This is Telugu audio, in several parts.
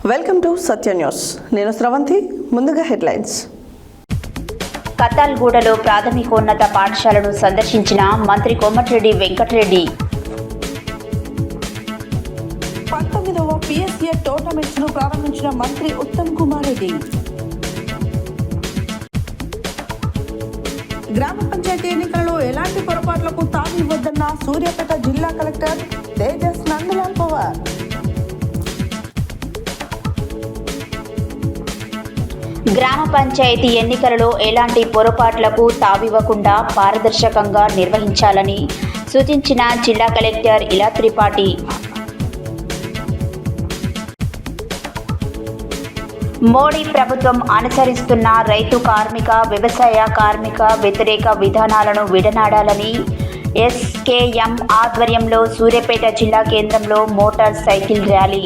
Welcome to Satya news. నేను స్రవంతి. ముందుగా హెడ్లైన్స్. కతాల్గూడలో ప్రాథమికోన్నత పాఠశాలను సందర్శించిన మంత్రి కోమటిరెడ్డి వెంకటరెడ్డి. 19వ PSA టోర్నమెంట్స్ ను ప్రారంభించిన మంత్రి ఉత్తమ్ కుమార్ రెడ్డి. గ్రామ పంచాయతీ ఎన్నికలలో ఎలాంటి పొరపాట్లకు తావివ్వద్దన్న సూర్యాపేట జిల్లా కలెక్టర్ తేజస్ నందలాల్ పవార్. గ్రామ పంచాయతీ ఎన్నికలలో ఎలాంటి పొరపాట్లకు తావివ్వకుండా పారదర్శకంగా నిర్వహించాలని సూచించిన జిల్లా కలెక్టర్ ఇలా త్రిపాఠి. మోడీ ప్రభుత్వం అనుసరిస్తున్న రైతు కార్మిక, వ్యవసాయ కార్మిక వ్యతిరేక విధానాలను విడనాడాలని SKM ఆధ్వర్యంలో సూర్యాపేట జిల్లా కేంద్రంలో మోటార్ సైకిల్ ర్యాలీ.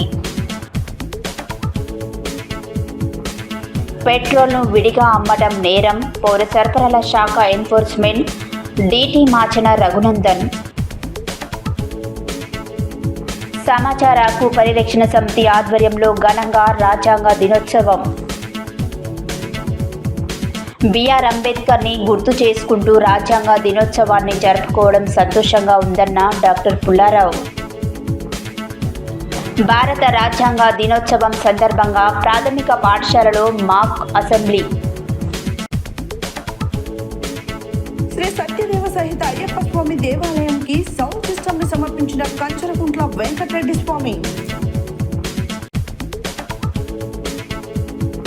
పెట్రోల్ను విడిగా అమ్మటం నేరం, పౌర సరఫరాల శాఖ ఎన్ఫోర్స్మెంట్ DT మాచన రఘునందన్. సమాచార హక్కు పరిరక్షణ సమితి ఆధ్వర్యంలో ఘనంగా రాజ్యాంగ దినోత్సవం. BR అంబేద్కర్ని గుర్తు చేసుకుంటూ రాజ్యాంగ దినోత్సవాన్ని జరుపుకోవడం సంతోషంగా ఉందన్న డాక్టర్ పుల్లారావు. భారత రాజ్యాంగ దినోత్సవం సందర్భంగా ప్రాథమిక పాఠశాలలో మాక్ అసెంబ్లీ. శ్రీ సత్యదేవ సహిత అయ్యప్ప స్వామి దేవాలయంకి సౌండ్ సిస్టమ్ ని సమర్పించిన కంచరకుంట్ల వెంకటరెడ్డి స్వామి.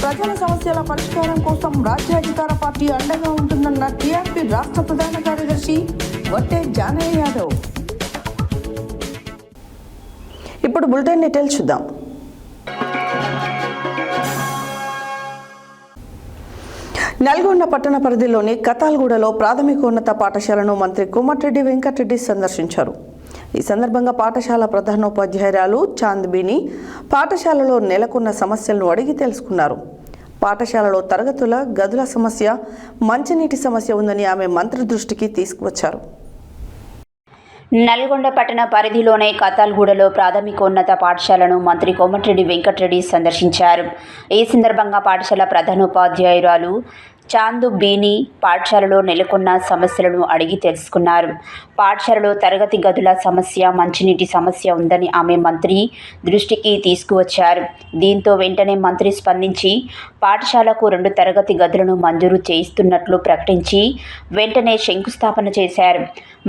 ప్రజల సమస్యల పరిష్కారం కోసం రాజ్యాధికార పార్టీ అండగా ఉంటుందన్న TRP రాష్ట్ర ప్రధాన కార్యదర్శి వట్టే జానయ్య యాదవ్. ఇప్పుడు బులెటిన్ డీటెయిల్స్ చూద్దాం. నల్గొండ పట్టణ పరిధిలోని కతాల్గూడలో ప్రాథమికోన్నత పాఠశాలను మంత్రి కోమటిరెడ్డి వెంకటరెడ్డి సందర్శించారు. ఈ సందర్భంగా పాఠశాల ప్రధానోపాధ్యాయురాలు చాంద్బీని పాఠశాలలో నెలకొన్న సమస్యలను అడిగి తెలుసుకున్నారు. పాఠశాలలో తరగతుల గదుల సమస్య, మంచినీటి సమస్య ఉందని ఆమె మంత్రి దృష్టికి తీసుకువచ్చారు. నల్గొండ పట్టణ పరిధిలోని కతాల్గూడలో ప్రాథమికోన్నత పాఠశాలను మంత్రి కోమటిరెడ్డి వెంకటరెడ్డి సందర్శించారు. ఈ సందర్భంగా పాఠశాల ప్రధానోపాధ్యాయురాలు చాందు బీని పాఠశాలలో నెలకొన్న సమస్యలను అడిగి తెలుసుకున్నారు. పాఠశాలలో తరగతి గదుల సమస్య, మంచినీటి సమస్య ఉందని ఆమె మంత్రి దృష్టికి తీసుకువచ్చారు. దీంతో వెంటనే మంత్రి స్పందించి పాఠశాలకు 2 తరగతి గదులను మంజూరు చేయిస్తున్నట్లు ప్రకటించి వెంటనే శంకుస్థాపన చేశారు.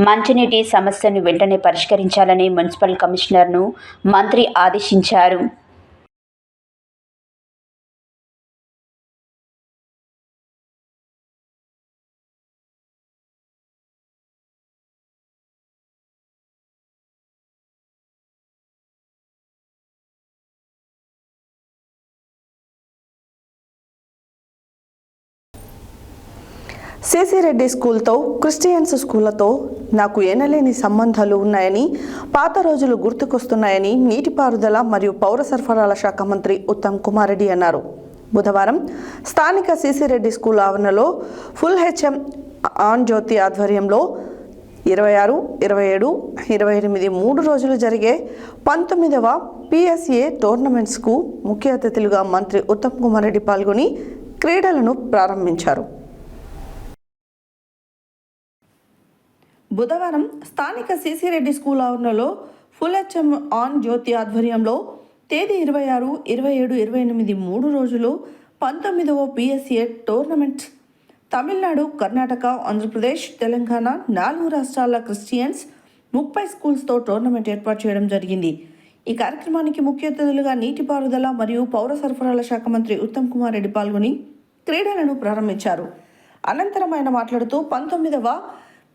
మంచినీటి సమస్యను వెంటనే పరిష్కరించాలని మున్సిపల్ కమిషనర్ను మంత్రి ఆదేశించారు. సిసి రెడ్డి స్కూల్తో క్రిస్టియన్స్ స్కూళ్లతో నాకు ఎనలేని సంబంధాలు ఉన్నాయని, పాత రోజులు గుర్తుకొస్తున్నాయని నీటిపారుదల మరియు పౌర సరఫరాల శాఖ మంత్రి ఉత్తమ్ కుమార్ రెడ్డి అన్నారు. బుధవారం స్థానిక సిసి రెడ్డి స్కూల్ ఆవరణలో ఫుల్ HM ఆన్ జ్యోతి ఆధ్వర్యంలో 26, 27, 28 3 రోజులు జరిగే 19వ PSA టోర్నమెంట్స్కు ముఖ్య అతిథులుగా మంత్రి ఉత్తమ్ కుమార్ రెడ్డి పాల్గొని క్రీడలను ప్రారంభించారు. బుధవారం స్థానిక సిసి రెడ్డి స్కూల్ ఆవరణలో ఫుల్ HM ఆన్ జ్యోతి ఆధ్వర్యంలో తేదీ 26, 27, 28 3 రోజులు 19వ PSA టోర్నమెంట్ తమిళనాడు, కర్ణాటక, ఆంధ్రప్రదేశ్, తెలంగాణ 4 రాష్ట్రాల క్రిస్టియన్స్ 30 స్కూల్స్తో టోర్నమెంట్ ఏర్పాటు చేయడం జరిగింది. ఈ కార్యక్రమానికి ముఖ్య అతిథులుగా నీటిపారుదల మరియు పౌర సరఫరాల శాఖ మంత్రి ఉత్తమ్ కుమార్ రెడ్డి పాల్గొని క్రీడలను ప్రారంభించారు. అనంతరం ఆయన మాట్లాడుతూ 19వ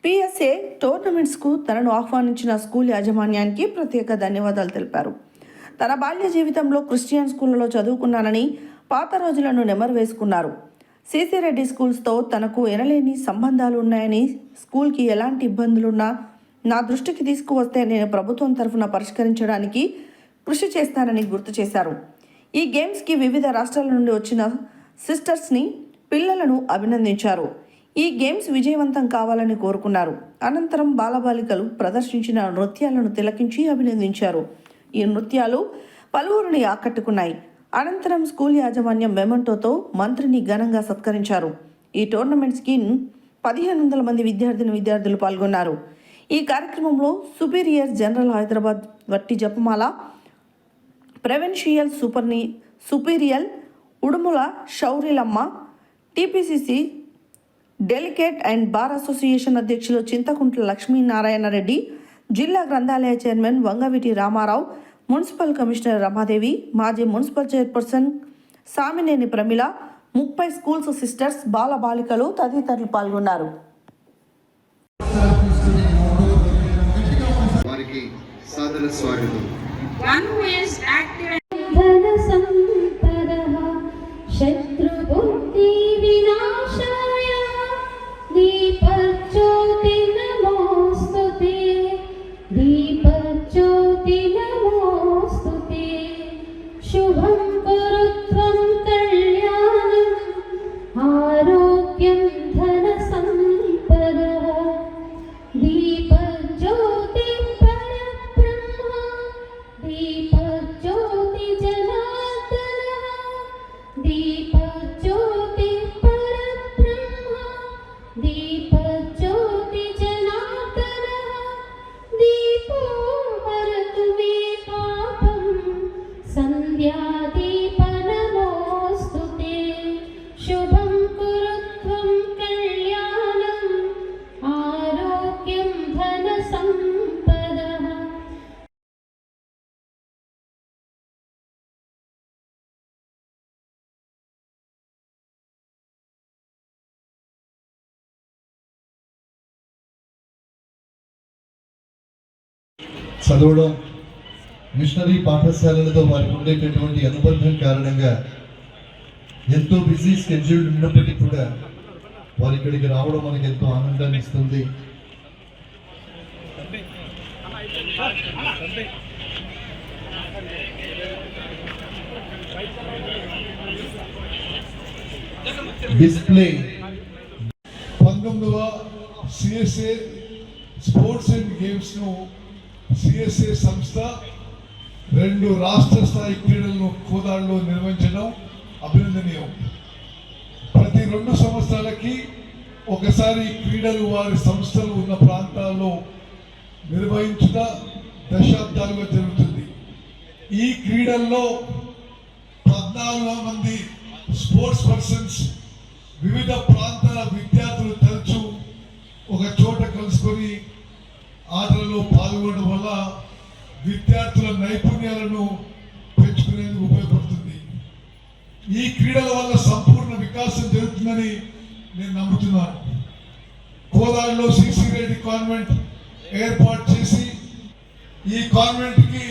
PSA టోర్నమెంట్స్కు తనను ఆహ్వానించిన స్కూల్ యాజమాన్యానికి ప్రత్యేక ధన్యవాదాలు తెలిపారు. తన బాల్య జీవితంలో క్రిస్టియన్ స్కూళ్లలో చదువుకున్నానని, పాత రోజులను నెమరు వేసుకున్నారు. సిసి రెడ్డి స్కూల్స్తో తనకు ఎనలేని సంబంధాలు ఉన్నాయని, స్కూల్కి ఎలాంటి ఇబ్బందులున్నా నా దృష్టికి తీసుకువస్తే నేను ప్రభుత్వం తరఫున పరిష్కరించడానికి కృషి చేస్తానని గుర్తు చేశారు. ఈ గేమ్స్కి వివిధ రాష్ట్రాల నుండి వచ్చిన సిస్టర్స్ని, పిల్లలను అభినందించారు. ఈ గేమ్స్ విజయవంతం కావాలని కోరుకున్నారు. అనంతరం బాలబాలికలు ప్రదర్శించిన నృత్యాలను తిలకించి అభినందించారు. ఈ నృత్యాలు పలువురిని ఆకట్టుకున్నాయి. అనంతరం స్కూల్ యాజమాన్యం మెమంటోతో మంత్రిని ఘనంగా సత్కరించారు. ఈ టోర్నమెంట్స్కి 1500 మంది విద్యార్థులు పాల్గొన్నారు. ఈ కార్యక్రమంలో superior general Hyderabad Vatti Japamala, provincial superior Udumula Shourilamma, TPCC delegate and bar association అధ్యక్షులు చింతకుంట్ల లక్ష్మీనారాయణ రెడ్డి, జిల్లా గ్రంథాలయ chairman Vangaveeti Ramarao, municipal commissioner Ramadevi, మాజీ municipal chairperson Samineni Pramila, 30 schools sisters, బాలబాలికలు తదితరులు పాల్గొన్నారు. వారికి సాదర స్వాగతం. One who is active शत्रुबुद्धि विनाशाय दीपज्योति नमोस्तुते दीपज्योति नमोस्तुते शुभं कुरु त्वं कल्याणम् आरोग्यं धनसम्पदः दीपज्योति परब्रह्म दीपज्योति जनार्दनः दीपज्योति परब्रह्म दीपज्योति जनार्दनः दीपो हरतु मे पापं सन्ध्यादीप नमोस्तुते शुभं कुरु त्वं कल्याणम् आरोग्यं धनसम्पदः చదవడం, మిషనరీ పాఠశాలలతో వారికి ఉండేటటువంటి అనుబంధం కారణంగా ఎంతో బిజీ స్కెడ్యూల్ ఉన్నప్పటికీ కూడా వారి ఇక్కడికి రావడం మనకి ఎంతో ఆనందాన్ని ఇస్తుంది. డిస్ప్లే 19వ సిఎస్ఏ స్పోర్ట్స్ అండ్ గేమ్స్ ను సిఎస్ఏ సంస్థ 2 రాష్ట్ర స్థాయి క్రీడలను కోదాడలో నిర్వహించడం అభినందనీయం. ప్రతి 2 సంవత్సరాలకి ఒకసారి క్రీడలు వారి సంస్థలు ఉన్న ప్రాంతాల్లో నిర్వహించుట దశాబ్దాలుగా జరుగుతుంది. ఈ క్రీడల్లో 14 మంది స్పోర్ట్స్ పర్సన్స్ వివిధ ప్రాంతాల విద్యార్థులు తరచూ ఒక చోట కలుసుకొని ఆటలలో పాల్గొనడం వల్ల విద్యార్థుల నైపుణ్యాలను పెంచుకునేందుకు ఉపయోగపడుతుంది. ఈ క్రీడల వల్ల సంపూర్ణ వికాసం జరుగుతుందని నేను నమ్ముతున్నాను. కోదాడలో సిసి రెడ్డి కాన్వెంట్ ఏర్పాటు చేసి ఈ కాన్వెంట్కి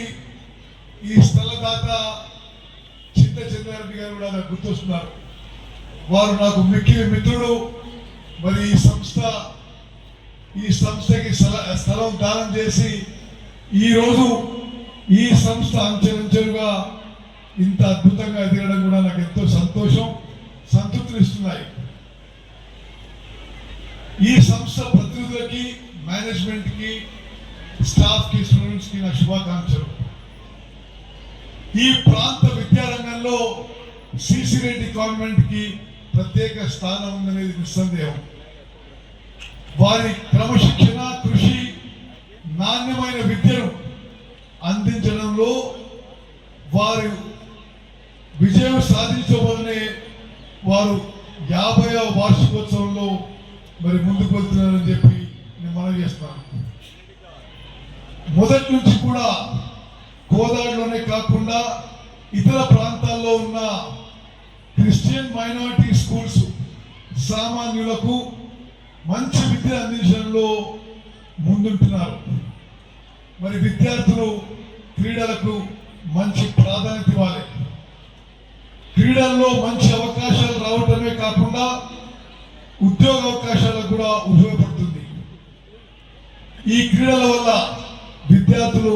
ఈ స్థలదాత చింతారెడ్డి గారు కూడా నాకు గుర్తొస్తున్నారు. వారు నాకు మిక్కిలి మిత్రుడు. మరి ఈ సంస్థకి స్థలం దానం చేసి ఈరోజు ఈ సంస్థ అంచెలంచెలుగా ఇంత అద్భుతంగా ఎదగడం కూడా నాకు ఎంతో సంతృప్తినిస్తున్నాయి. ఈ సంస్థ ప్రతినిధులకి, మేనేజ్మెంట్కి, స్టాఫ్కి, స్టూడెంట్స్కి నా శుభాకాంక్షలు. ఈ ప్రాంత విద్యారంగంలో సిసి రెడ్డి కాన్వెంట్కి ప్రత్యేక స్థానం ఉందనేది నిస్సందేహం. వారి క్రమశిక్షణ, కృషి, నాణ్యమైన విద్యను అందించడంలో వారు విజయం సాధించబోదనే వారు 50వ వార్షికోత్సవంలో మరి ముందుకు వెళ్తున్నారని చెప్పి నేను మనవి చేస్తున్నాను. మొదటి నుంచి కూడా కోదాడలోనే కాకుండా ఇతర ప్రాంతాల్లో ఉన్న క్రిస్టియన్ మైనారిటీ స్కూల్స్ సామాన్యులకు మంచి విద్య అందించడంలో ముందుంటున్నారు. మరి విద్యార్థులు క్రీడలకు మంచి ప్రాధాన్యత ఇవ్వాలి. క్రీడల్లో మంచి అవకాశాలు రావటమే కాకుండా ఉద్యోగ అవకాశాలకు కూడా ఉపయోగపడుతుంది. ఈ క్రీడల వల్ల విద్యార్థులు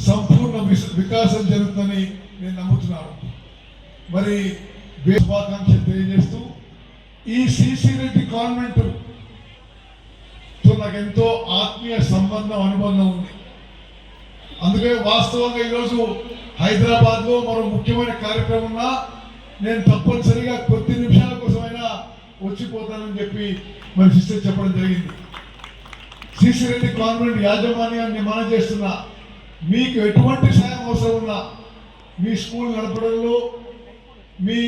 సంపూర్ణ వికాసం జరుగుతుందని నేను నమ్ముతున్నాను. మరి శుభాకాంక్షలు తెలియజేస్తూ ఈ సిసి రెడ్డి కాన్వెంట్ తో నాకు ఎంతో ఆత్మీయ అనుబంధం ఉంది. అందుకే వాస్తవంగా ఈరోజు హైదరాబాద్లో మరో ముఖ్యమైన కార్యక్రమం ఉన్నా నేను తప్పనిసరిగా కొద్ది నిమిషాల కోసమైనా వచ్చిపోతానని చెప్పి మరి సిస్టర్ చెప్పడం జరిగింది. సిసిరెడ్డి కాన్వెంట్ యాజమాన్యాన్ని మనం చేస్తున్నా, మీకు ఎటువంటి సాయం అవసరం ఉన్నా మీ స్కూల్ నడపడంలో, మీ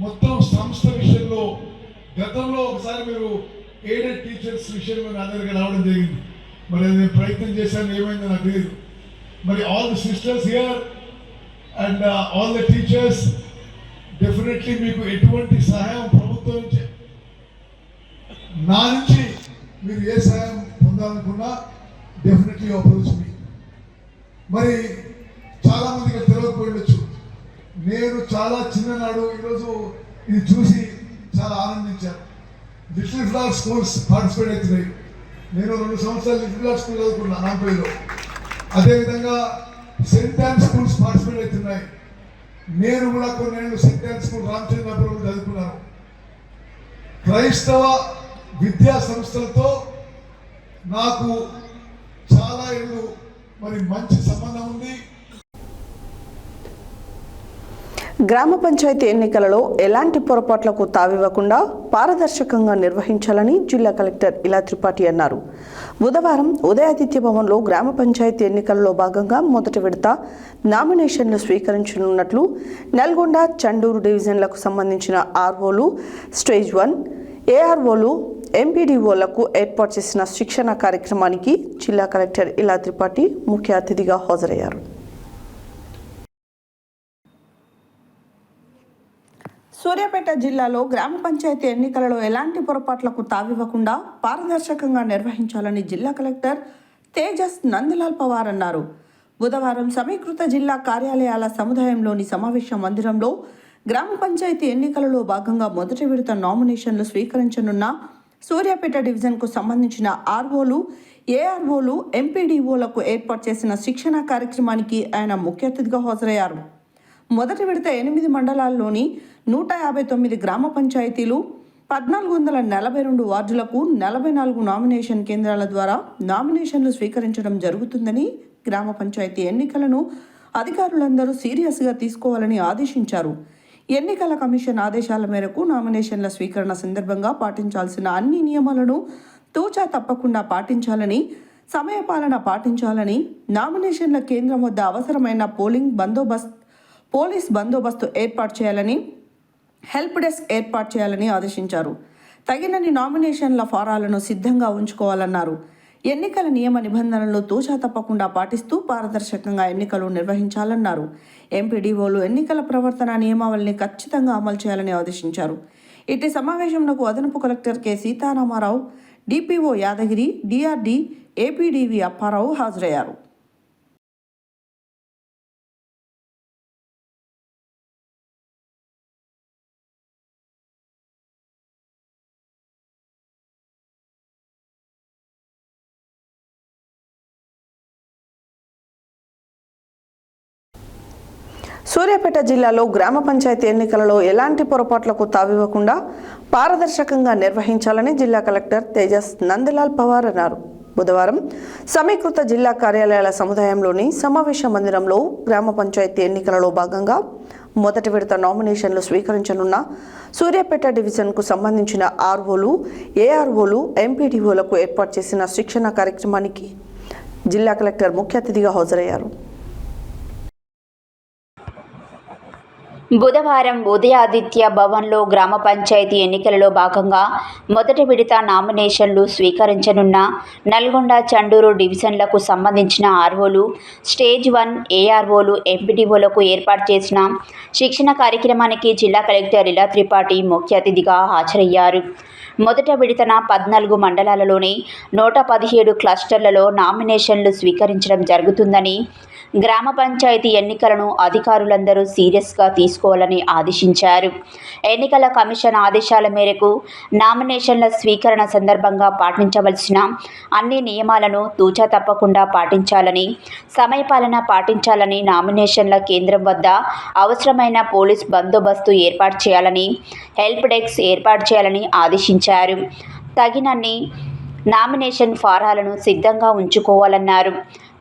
మొత్తం సంస్థ విషయంలో, గతంలో ఒకసారి మీరు ఎయిడెడ్ టీచర్స్ విషయంలో నా దగ్గరికి రావడం జరిగింది. మరి అది నేను ప్రయత్నం చేశాను, ఏమైందో నాకు తెలియదు. మరి all the sisters here and all the teachers, definitely మీకు ఎటువంటి సహాయం ప్రభుత్వం నుంచి నా నుంచి మీరు ఏ సహాయం పొందాలనుకున్నా డెఫినెట్లీ అప్రోచ్ మీ. మరి చాలా మందికి తెలియకపోవచ్చు, నేను చాలా చిన్ననాడు ఈరోజు ఇది చూసి చాలా ఆనందించాను. లిటిల్ ఫ్లవర్ స్కూల్స్ పార్టిసిపేట్ అవుతున్నాయి. నేను 2 సంవత్సరాలు లిటిల్ ఫ్లవర్ స్కూల్ చదువుకున్నా నాంపల్లిలో. అదేవిధంగా సెయింట్ యాన్ స్కూల్స్ పార్టిసిపేట్ అవుతున్నాయి. నేను కూడా కొన్నేళ్ళు సెయింట్ యాన్ స్కూల్ రామచంద్రపురంలో చదువుకున్నాను. క్రైస్తవ విద్యా సంస్థలతో నాకు చాలా ఏళ్ళు మరి మంచి సంబంధం ఉంది. గ్రామ పంచాయతీ ఎన్నికలలో ఎలాంటి పొరపాట్లకు తావివ్వకుండా పారదర్శకంగా నిర్వహించాలని జిల్లా కలెక్టర్ ఇలా త్రిపాఠి అన్నారు. బుధవారం ఉదయాదిత్య భవన్లో గ్రామ పంచాయతీ ఎన్నికలలో భాగంగా మొదటి విడత నామినేషన్లు స్వీకరించనున్నట్లు నల్గొండ, చండూరు డివిజన్లకు సంబంధించిన ఆర్ఓలు, స్టేజ్ 1 ఏఆర్ఓలు, ఎంపీడీఓలకు ఏర్పాటు చేసిన శిక్షణ కార్యక్రమానికి జిల్లా కలెక్టర్ ఇలా త్రిపాఠి ముఖ్య అతిథిగా హాజరయ్యారు. సూర్యాపేట జిల్లాలో గ్రామ పంచాయతీ ఎన్నికలలో ఎలాంటి పొరపాట్లకు తావివ్వకుండా పారదర్శకంగా నిర్వహించాలని జిల్లా కలెక్టర్ తేజస్ నందలాల్ పవార్ అన్నారు. బుధవారం సమీకృత జిల్లా కార్యాలయాల సముదాయంలోని సమావేశ మందిరంలో గ్రామ పంచాయతీ ఎన్నికలలో భాగంగా మొదటి విడత నామినేషన్లు స్వీకరించనున్న సూర్యాపేట డివిజన్కు సంబంధించిన ఆర్ఓలు, ఏఆర్ఓలు, ఎంపీడీఓలకు ఏర్పాటు చేసిన శిక్షణ కార్యక్రమానికి ఆయన ముఖ్య అతిథిగా హాజరయ్యారు. మొదటి విడత 8 మండలాల్లోని 159 గ్రామ పంచాయతీలు, 1442 వార్డులకు 44 నామినేషన్ కేంద్రాల ద్వారా నామినేషన్లు స్వీకరించడం జరుగుతుందని, గ్రామ పంచాయతీ ఎన్నికలను అధికారులందరూ సీరియస్గా తీసుకోవాలని ఆదేశించారు. ఎన్నికల కమిషన్ ఆదేశాల మేరకు నామినేషన్ల స్వీకరణ సందర్భంగా పాటించాల్సిన అన్ని నియమాలను తూచా తప్పకుండా పాటించాలని, సమయపాలన పాటించాలని, నామినేషన్ల కేంద్రం వద్ద అవసరమైన పోలీస్ బందోబస్తు ఏర్పాటు చేయాలని, హెల్ప్ డెస్క్ ఏర్పాటు చేయాలని ఆదేశించారు. తగినన్ని నామినేషన్ల ఫారాలను సిద్ధంగా ఉంచుకోవాలన్నారు. ఎన్నికల నియమ నిబంధనలను తూచా తప్పకుండా పాటిస్తూ పారదర్శకంగా ఎన్నికలు నిర్వహించాలన్నారు. ఎంపీడీఓలు ఎన్నికల ప్రవర్తన నియమావళిని ఖచ్చితంగా అమలు చేయాలని ఆదేశించారు. ఇటు సమావేశంలో అదనపు collector K Sitaramarao, DPO Yadagiri, DRD, ఏపీడీవి అప్పారావు హాజరయ్యారు. సూర్యాపేట జిల్లాలో గ్రామ పంచాయతీ ఎన్నికలలో ఎలాంటి పొరపాట్లకు తావివ్వకుండా పారదర్శకంగా నిర్వహించాలని జిల్లా కలెక్టర్ తేజస్ నందలాల్ పవార్ అన్నారు. బుధవారం సమీకృత జిల్లా కార్యాలయాల సముదాయంలోని సమావేశ మందిరంలో గ్రామ పంచాయతీ ఎన్నికలలో భాగంగా మొదటి విడత నామినేషన్లు స్వీకరించనున్న సూర్యాపేట డివిజన్కు సంబంధించిన ఆర్ఓలు, ఏఆర్ఓలు, ఎంపీడీఓలకు ఏర్పాటు చేసిన శిక్షణ కార్యక్రమానికి జిల్లా కలెక్టర్ ముఖ్య అతిథిగా హాజరయ్యారు. బుధవారం ఉదయాదిత్య భవన్లో గ్రామ పంచాయతీ ఎన్నికలలో భాగంగా మొదటి విడత నామినేషన్లు స్వీకరించనున్న నల్గొండ, చండూరు డివిజన్లకు సంబంధించిన ఆర్ఓలు, స్టేజ్ 1 ఏఆర్ఓలు, ఎంపీడీఓలకు ఏర్పాటు చేసిన శిక్షణ కార్యక్రమానికి జిల్లా కలెక్టర్ ఇలా త్రిపాఠి ముఖ్య అతిథిగా హాజరయ్యారు. మొదట విడతన 14 మండలాలలోని 117 క్లస్టర్లలో నామినేషన్లు స్వీకరించడం జరుగుతుందని, గ్రామ పంచాయతీ ఎన్నికలను అధికారులందరూ సీరియస్గా తీసుకోవాలని ఆదేశించారు. ఎన్నికల కమిషన్ ఆదేశాల మేరకు నామినేషన్ల స్వీకరణ సందర్భంగా పాటించవలసిన అన్ని నియమాలను తూచా తప్పకుండా పాటించాలని, సమయపాలన పాటించాలని, నామినేషన్ల కేంద్రం వద్ద అవసరమైన పోలీస్ బందోబస్తు ఏర్పాటు చేయాలని, హెల్ప్ డెస్క్ ఏర్పాటు చేయాలని ఆదేశించారు. తగినన్ని నామినేషన్ ఫారాలను సిద్ధంగా ఉంచుకోవాలన్నారు.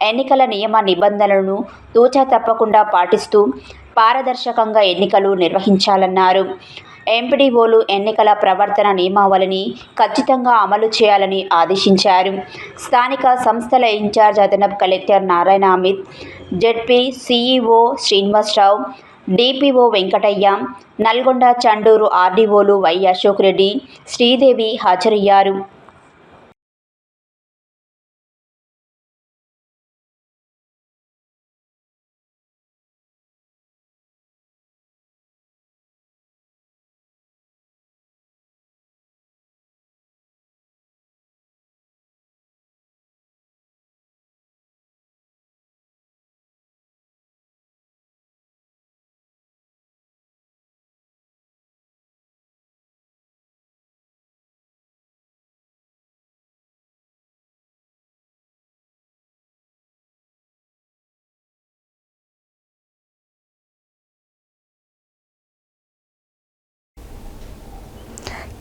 ఎన్నికల నియమ నిబంధనలను తూచా తప్పకుండా పాటిస్తూ పారదర్శకంగా ఎన్నికలు నిర్వహించాలన్నారు. ఎంపీడీఓలు ఎన్నికల ప్రవర్తన నియమావళిని ఖచ్చితంగా అమలు చేయాలని ఆదేశించారు. స్థానిక సంస్థల ఇన్ఛార్జ్ అదనపు collector Narayana Amit, ZP CEO Srinivasarao, DPO Venkataiah, Nalgonda Chandur ఆర్డీఓలు వై అశోక్ రెడ్డి, శ్రీదేవి హాజరయ్యారు.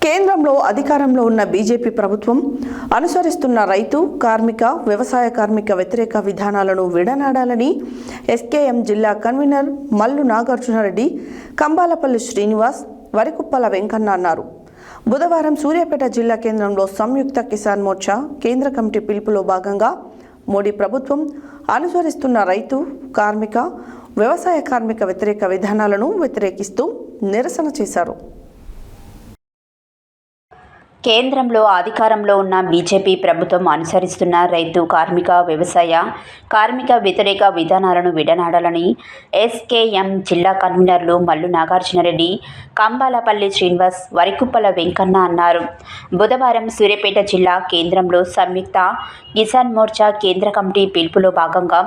కేంద్రంలో అధికారంలో ఉన్న బీజేపీ ప్రభుత్వం అనుసరిస్తున్న రైతు, కార్మిక, వ్యవసాయ కార్మిక వ్యతిరేక విధానాలను విడనాడాలని ఎస్కేఎం జిల్లా కన్వీనర్ మల్లు నాగార్జునరెడ్డి, కంబాలపల్లి శ్రీనివాస్, వరికుప్పల వెంకన్న అన్నారు. బుధవారం సూర్యాపేట జిల్లా కేంద్రంలో సంయుక్త కిసాన్ మోర్చా కేంద్ర కమిటీ పిలుపులో భాగంగా మోడీ ప్రభుత్వం అనుసరిస్తున్న రైతు, కార్మిక, వ్యవసాయ కార్మిక వ్యతిరేక విధానాలను వ్యతిరేకిస్తూ నిరసన చేశారు. కేంద్రంలో అధికారంలో ఉన్న బీజేపీ ప్రభుత్వం అనుసరిస్తున్న రైతు, కార్మిక, వ్యవసాయ కార్మిక వ్యతిరేక విధానాలను విడనాడాలని ఎస్కేఎం జిల్లా కన్వీనర్లు మల్లు నాగార్జునరెడ్డి, కంబాలపల్లి శ్రీనివాస్, వరికుప్పల వెంకన్న అన్నారు. బుధవారం సూర్యాపేట జిల్లా కేంద్రంలో సంయుక్త కిసాన్ మోర్చా కేంద్ర కమిటీ పిలుపులో భాగంగా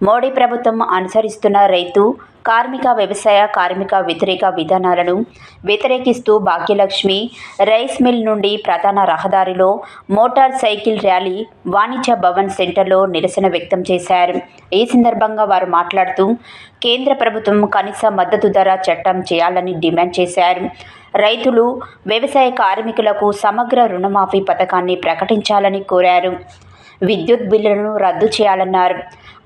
మోడీ ప్రభుత్వం అనుసరిస్తున్న రైతు, కార్మిక, వ్యవసాయ కార్మిక వ్యతిరేక విధానాలను వ్యతిరేకిస్తూ భాగ్యలక్ష్మి రైస్ మిల్ నుండి ప్రధాన రహదారిలో మోటార్ సైకిల్ ర్యాలీ వాణిజ్య భవన్ సెంటర్లో నిరసన వ్యక్తం చేశారు. ఈ సందర్భంగా వారు మాట్లాడుతూ కేంద్ర ప్రభుత్వం కనీస మద్దతు ధర చట్టం చేయాలని డిమాండ్ చేశారు. రైతులు, వ్యవసాయ కార్మికులకు సమగ్ర రుణమాఫీ పథకాన్ని ప్రకటించాలని కోరారు. విద్యుత్ బిల్లులను రద్దు చేయాలన్నారు.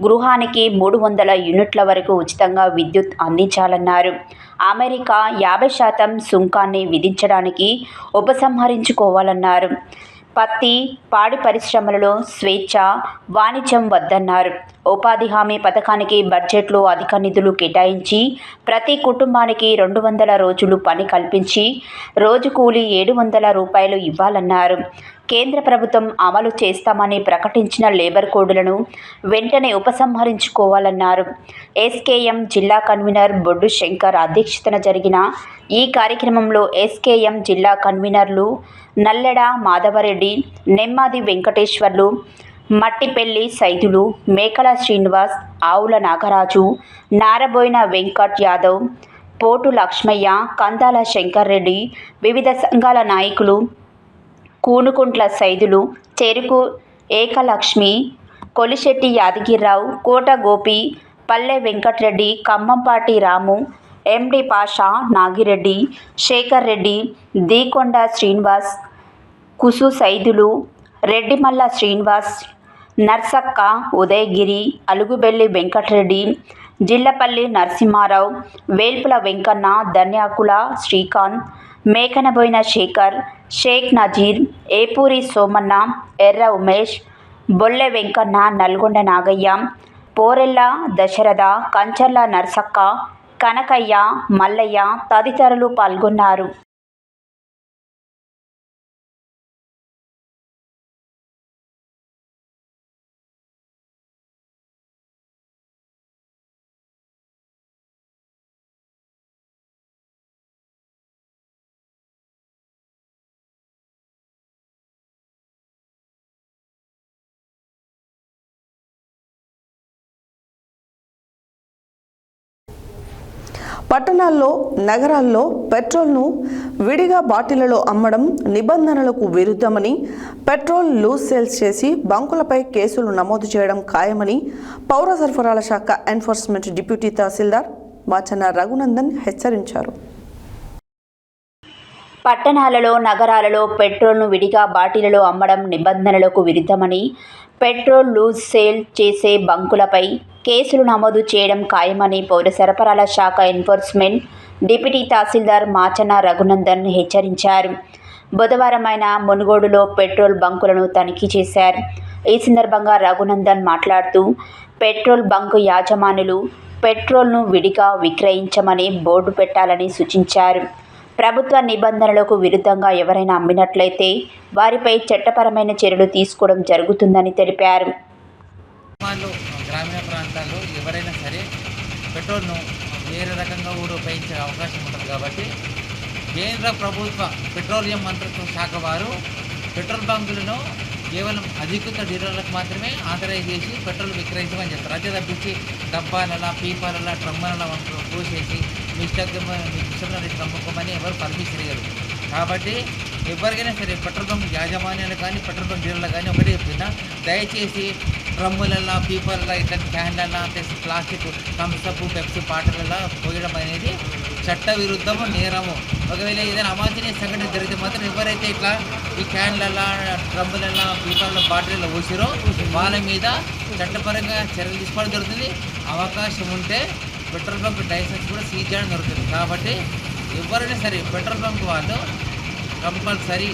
గృహానికి 300 యూనిట్ల వరకు ఉచితంగా విద్యుత్ అందించాలన్నారు. అమెరికా 50% సుంకాన్ని విధించడానికి ఉపసంహరించుకోవాలన్నారు. పత్తి, పాడి పరిశ్రమలలో స్వేచ్ఛ వాణిజ్యం వద్దన్నారు. ఉపాధి హామీ పథకానికి బడ్జెట్లో అధిక నిధులు కేటాయించి ప్రతి కుటుంబానికి 200 రోజులు పని కల్పించి రోజు కూలీ 700 రూపాయలు ఇవ్వాలన్నారు. కేంద్ర ప్రభుత్వం అమలు చేస్తామని ప్రకటించిన లేబర్ కోడ్లను వెంటనే ఉపసంహరించుకోవాలన్నారు. ఎస్కేఎం జిల్లా కన్వీనర్ బొడ్డు శంకర్ అధ్యక్షతన జరిగిన ఈ కార్యక్రమంలో ఎస్కేఎం జిల్లా కన్వీనర్లు నల్లెడ మాధవరెడ్డి, నెమ్మాది వెంకటేశ్వర్లు, మట్టిపెల్లి సైదులు, మేకల శ్రీనివాస్, ఆవుల నాగరాజు, నారబోయిన వెంకట్ యాదవ్, పోటు లక్ష్మయ్య, కందాల శంకర్ రెడ్డి, వివిధ సంఘాల నాయకులు, కూనుకుంట్ల సైదులు, చెరుకు ఏకలక్ష్మి, కొలిశెట్టి యాదగిరిరావు, కోట గోపి, పల్లె వెంకట్రెడ్డి, ఖమ్మంపాటి రాము, ఎండి పాషా, నాగిరెడ్డి, శేఖర్ రెడ్డి, దీకొండ శ్రీనివాస్, కుసు సైదులు, రెడ్డిమల్ల శ్రీనివాస్, నర్సక్క, ఉదయగిరి, అలుగుబెల్లి వెంకటరెడ్డి, జిల్లపల్లి నరసింహారావు, వేల్పుల వెంకన్న, ధన్యాకుల శ్రీకాంత్, మేకనబోయిన శేఖర్, షేక్ నజీర్, ఏపూరి సోమన్న, ఎర్ర ఉమేష్, బొల్లె వెంకన్న, నల్గొండ నాగయ్య, పోరెల్ల దశరథ, కంచర్ల నర్సక్క, కనకయ్య, మల్లయ్య తదితరులు పాల్గొన్నారు. పట్టణాల్లో, నగరాల్లో పెట్రోల్ను విడిగా బాటిళ్లలో అమ్మడం నిబంధనలకు విరుద్ధమని, పెట్రోల్ లూజ్ సేల్స్ చేసి బంకులపై కేసులు నమోదు చేయడం ఖాయమని పౌర సరఫరాల శాఖ ఎన్ఫోర్స్మెంట్ డిప్యూటీ తహసీల్దార్ మాచన్న రఘునందన్ హెచ్చరించారు. పట్టణాలలో, నగరాలలో పెట్రోల్ను విడిగా బాటిళ్లలో అమ్మడం నిబంధనలకు విరుద్ధమని పెట్రోల్ లూజ్ సేల్ చేసే బంకులపై కేసులు నమోదు చేయడం ఖాయమని పౌర సరఫరాల శాఖ ఎన్ఫోర్స్మెంట్ డిప్యూటీ తహసీల్దార్ మాచన రఘునందన్ హెచ్చరించారు. బుధవారం ఆయన మునుగోడులో పెట్రోల్ బంకులను తనిఖీ చేశారు. ఈ సందర్భంగా రఘునందన్ మాట్లాడుతూ పెట్రోల్ బంకు యాజమానులు పెట్రోల్ను విడిగా విక్రయించమని బోర్డు పెట్టాలని సూచించారు. ప్రభుత్వ నిబంధనలకు విరుద్ధంగా ఎవరైనా అమ్మినట్లయితే వారిపై చట్టపరమైన చర్యలు తీసుకోవడం జరుగుతుందని తెలిపారు. గ్రామీణ ప్రాంతాల్లో ఎవరైనా సరే పెట్రోల్ను వేరే రకంగా కూడా ఉపయోగించే అవకాశం ఉంటుంది కాబట్టి కేంద్ర ప్రభుత్వ పెట్రోలియం మంత్రిత్వ శాఖ వారు పెట్రోల్ బంకులను కేవలం అధికృత డీలర్లకు మాత్రమే ఆథరైజ్ చేసి పెట్రోల్ విక్రయించమని చెప్తారు. అదే తప్పించి డబ్బాలలో, పీపాలలో, ట్రమ్మలలో పోసేసి మీ ఇష్టంలో అమ్ముకోమని ఎవరు పర్మిషన్ ఇవ్వరు. కాబట్టి ఎవరికైనా సరే పెట్రోల్ బంక్ యాజమాన్యాలు కానీ పెట్రోల్ బంక్ డీలర్లు కానీ ఒకటే చెప్తున్నా, దయచేసి డ్రమ్ములలో, పీపాలలో, ఇట్లాంటి క్యాన్లలో, ప్లాస్టిక్ థమ్సప్, పెప్సీ బాటిళ్ళలో పోయడం అనేది చట్ట విరుద్ధము, నేరము. ఒకవేళ ఏదైనా అవాంఛనీయ సంఘటన జరిగితే మాత్రం ఎవరైతే ఇట్లా ఈ క్యాన్లలో, డ్రమ్ములలో, పీపాలలో, బాటిళ్ళలో పోసిరో వాళ్ళ మీద చట్టపరంగా చర్యలు తీసుకోవడం జరుగుతుంది. అవకాశం ఉంటే పెట్రోల్ బంక్ లైసెన్స్ కూడా సీజ్ చేయడం జరుగుతుంది. కాబట్టి ఎవరైనా సరే పెట్రోల్ బంక్ వాళ్ళు కంపల్సరీ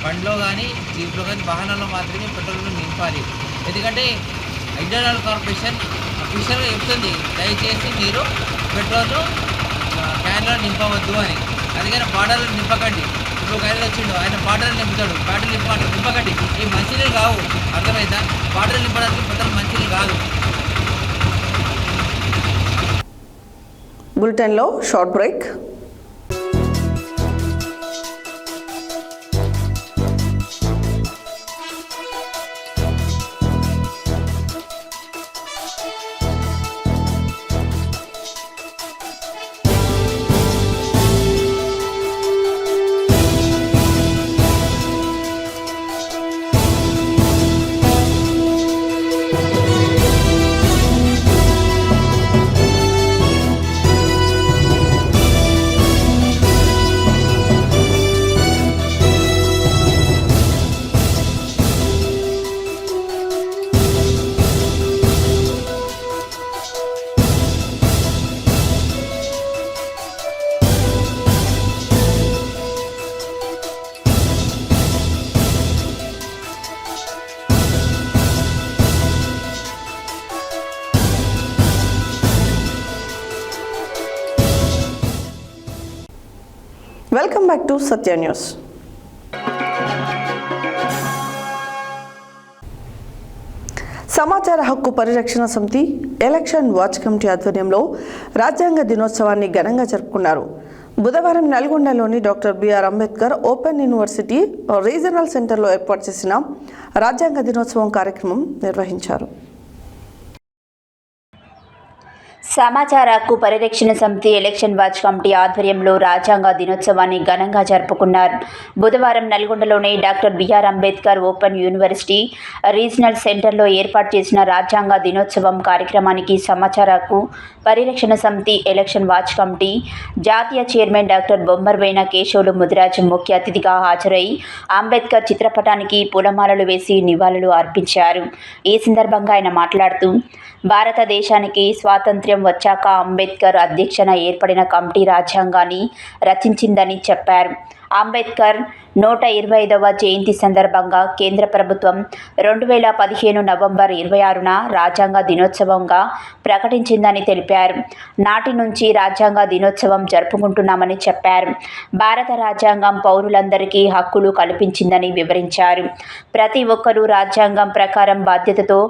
బండిలో కానీ, జీప్లో కానీ, వాహనాల్లో మాత్రమే పెట్రోల్ను నింపాలి. ఎందుకంటే ఇండియన్ ఆయిల్ కార్పొరేషన్ అఫీషియల్గా చెప్తుంది, దయచేసి మీరు పెట్రోల్ క్యాన్లో నింపవద్దు అని. అందుకని బాటిల్లో నింపకండి. ఇప్పుడు ఒక ఆయన వచ్చిండు, ఆయన బాటిల్ నింపుతాడు, బాటిల్ నింపకండి. ఈ మంచినీళ్ళు కావు, అర్థమైందా? బాటిల్ నింపడానికి పెట్రోల్ మంచినీళ్ళు కాదు. బులెటిన్లో short break. Welcome back to Satya news. సమాచార హక్కు పరిరక్షణ సమితి ఎలక్షన్ వాచ్ కమిటీ ఆధ్వర్యంలో రాజ్యాంగ దినోత్సవాన్ని ఘనంగా జరుపుకున్నారు. బుధవారం నల్గొండలోని doctor BR Ambedkar open university regional సెంటర్లో ఏర్పాటు చేసిన రాజ్యాంగ దినోత్సవం కార్యక్రమం నిర్వహించారు. సమాచార హక్కు పరిరక్షణ సమితి ఎలక్షన్ వాచ్ కమిటీ ఆధ్వర్యంలో రాజ్యాంగ దినోత్సవాన్ని ఘనంగా జరుపుకున్నారు. బుధవారం నల్గొండలోని doctor BR Ambedkar open university regional సెంటర్లో ఏర్పాటు చేసిన రాజ్యాంగ దినోత్సవం కార్యక్రమానికి సమాచార హక్కు పరిరక్షణ సమితి ఎలక్షన్ వాచ్ కమిటీ జాతీయ చైర్మన్ డాక్టర్ బొమ్మర్వేన కేశవులు ముదిరాజ్ ముఖ్య అతిథిగా హాజరై అంబేద్కర్ చిత్రపటానికి పూలమాలలు వేసి నివాళులు అర్పించారు. ఈ సందర్భంగా ఆయన మాట్లాడుతూ భారతదేశానికి స్వాతంత్ర్యం వచ్చాక అంబేద్కర్ అధ్యక్షన ఏర్పడిన కమిటీ రాజ్యాంగాన్ని రచించిందని చెప్పారు. అంబేద్కర్ 125వ జయంతి సందర్భంగా కేంద్ర ప్రభుత్వం 2015 నవంబర్ 26న రాజ్యాంగ దినోత్సవంగా ప్రకటించిందని తెలిపారు. నాటి నుంచి రాజ్యాంగ దినోత్సవం జరుపుకుంటున్నామని చెప్పారు. భారత రాజ్యాంగం పౌరులందరికీ హక్కులు కల్పించిందని వివరించారు. ప్రతి ఒక్కరూ రాజ్యాంగం ప్రకారం బాధ్యతతో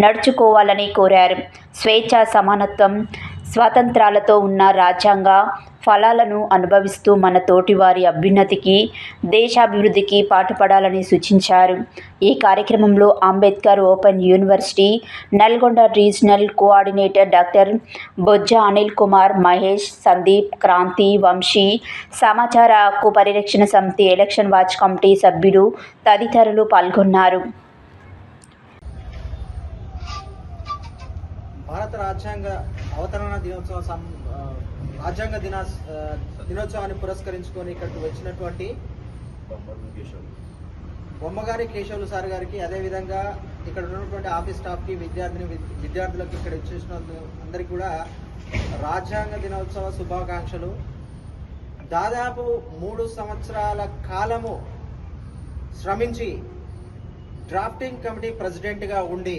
నడుచుకోవాలని కోరారు. స్వేచ్ఛ, సమానత్వం, స్వాతంత్రాలతో ఉన్న రాజ్యాంగ ఫలాలను అనుభవిస్తూ మన తోటివారి అభ్యున్నతికి, దేశాభివృద్ధికి పాటుపడాలని సూచించారు. ఈ కార్యక్రమంలో Ambedkar open university Nalgonda regional coordinator doctor Bojja Anil Kumar, Mahesh, Sandeep, Kranti, Vamsi, సమాచార హక్కు పరిరక్షణ సమితి ఎలక్షన్ వాచ్ కమిటీ సభ్యులు తదితరులు పాల్గొన్నారు. భారత రాజ్యాంగ అవతరణ దినోత్సవం రాజ్యాంగ దినోత్సవాన్ని పురస్కరించుకొని ఇక్కడికి వచ్చినటువంటి బొమ్మగారి కేశవులు సార్ గారికి, అదేవిధంగా ఇక్కడ ఉన్నటువంటి ఆఫీస్ స్టాఫ్కి, విద్యార్థులకు ఇక్కడ వచ్చేసిన అందరికీ కూడా రాజ్యాంగ దినోత్సవ శుభాకాంక్షలు. దాదాపు 3 సంవత్సరాల కాలము శ్రమించి డ్రాఫ్టింగ్ కమిటీ ప్రెసిడెంట్గా ఉండి